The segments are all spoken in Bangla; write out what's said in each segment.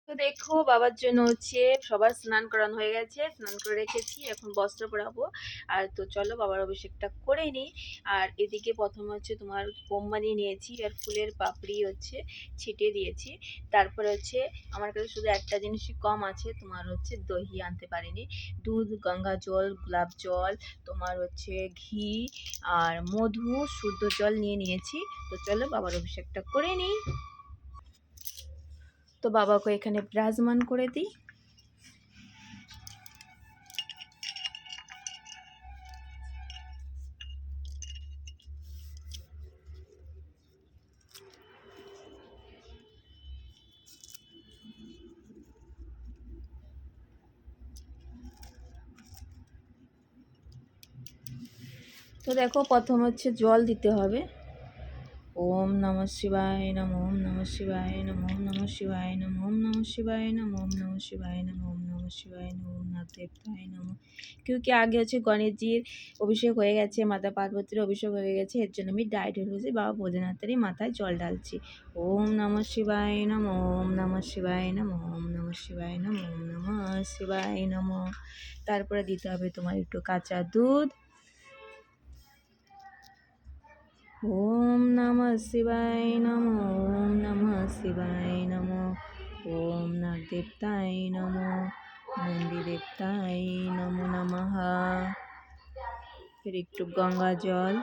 তো দেখো বাবার জন্য হচ্ছে সবার স্নান করানো হয়ে গেছে, স্নান করে রেখেছি, এখন বস্ত্র পরাবো। আর তো চলো বাবার অভিষেকটা করে নিই। আর এদিকে প্রথমে হচ্ছে তোমার বোম নিয়েছি আর ফুলের পাপড়ি হচ্ছে ছিটিয়ে দিয়েছি। তারপরে হচ্ছে আমার কাছে শুধু একটা জিনিসই কম আছে, তোমার হচ্ছে দহি আনতে পারিনি। দুধ, গঙ্গা জল, গোলাপ জল, তোমার হচ্ছে ঘি আর মধু, শুদ্ধ জল নিয়ে নিয়েছি। তো চলো বাবার অভিষেকটা করে নিই। তো বাবাকে এখানে বিরাজমান করে দিই। তো দেখো প্রথম হচ্ছে জল দিতে হবে। ওম নমঃ শিবায় নমঃ, ওম নমঃ শিবায় নমঃ, ওম নমঃ শিবায় নমঃ, ওম নমঃ শিবায় নমঃ, ওম নমঃ শিবায় নমঃ, ওম নমঃ শিবায় নমঃ, ওম নাগদেবতায় নমঃ। क्योंकि আগে হচ্ছে গণেশজির অভিষেক হয়ে গেছে, মাতা পার্বতীর অভিষেক হয়ে গেছে, এর জন্য আমি ডাইরেক্ট হয়েছি বাবা ভোলেনাথেরই মাথায় জল ঢালছি। ওম নমঃ শিবায় নমঃ, ওম নমঃ শিবায় নমঃ, ওম নমঃ শিবায় নমঃ, ওম নমঃ শিবায় নমঃ। তারপরে দিতে হবে তোমার একটু কাঁচা দুধ। ওম নমঃ শিবায় নমঃ, ওম নমঃ শিবায় নমঃ, ওম নাগদেবতায় নমঃ, নন্দীদেবতায় নমো নমঃ। फिर একটু গঙ্গা জল।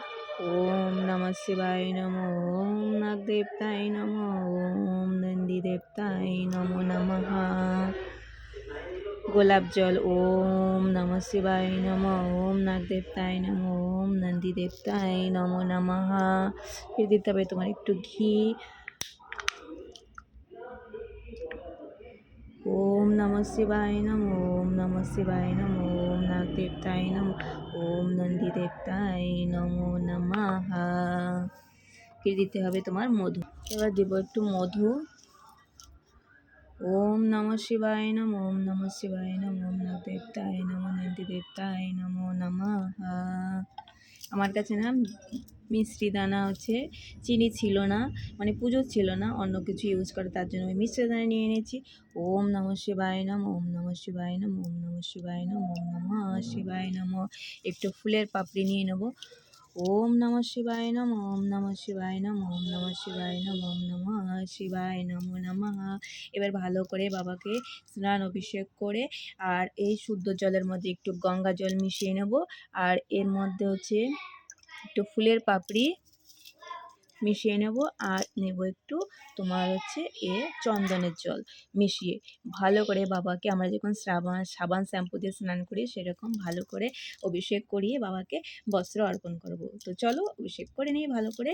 ওম নমঃ শিবায় নমঃ, ওম নাগদেবতায় নমঃ, ওম নন্দীদেবতায় নমো নমঃ। গোলাপ জল। ওম নমঃ শিবায় নমঃ, ওম নাগদেবতায় নমঃ, ওম নন্দীদেবতায় নমো নমঃ। ফির দিতে হবে তোমার একটু ঘি। ওম নমঃ শিবায় নমঃ, ওম নমঃ শিবায় নমঃ, ওম নাগদেবতায় নমঃ, ওম নন্দীদেবতায় নমো নমঃ। ফির দিতে হবে তোমার মধু। এবার দেবো একটু মধু। ওম নমঃ শিবায় নমঃ, ওম নমঃ শিবায় নমঃ, ওম নাগদেবতায় নমঃ, নন্দীদেবতায় নমো নমঃ। আমার কাছে না মিষ্টি দানা হচ্ছে চিনি ছিল না, মানে পুজো ছিল না, অন্য কিছু ইউজ করে, তার জন্য আমি মিষ্টি দানা নিয়ে এনেছি। ওম নমঃ শিবায় নমঃ, ওম নমঃ শিবায় নমঃ, ওম নমঃ শিবায় নমঃ, ওম নমঃ শিবায় নমঃ। একটু ফুলের পাপড়ি নিয়ে নেব। ওম নমঃ শিবায় নমঃ, ওম নমঃ শিবায় নমঃ, ওম নমঃ শিবায় নমঃ, ওম নমঃ শিবায় নমো নমঃ। এবার ভালো করে বাবাকে স্নান অভিষেক করে আর এই শুদ্ধ জলের মধ্যে একটু গঙ্গা জল মিশিয়ে নেব। আর এর মধ্যে হচ্ছে একটু ফুলের পাপড়ি মিশিয়ে নেব, আর নেব একটু তোমার হচ্ছে চন্দনের জল মিশিয়ে ভালো করে বাবাকে, আমরা যখন সাবান শ্যাম্পু দিয়ে স্নান করি সেরকম ভালো করে অভিষেক করিয়ে বাবাকে বস্ত্র অর্পণ করব। তো চলো অভিষেক করে নিই ভালো করে।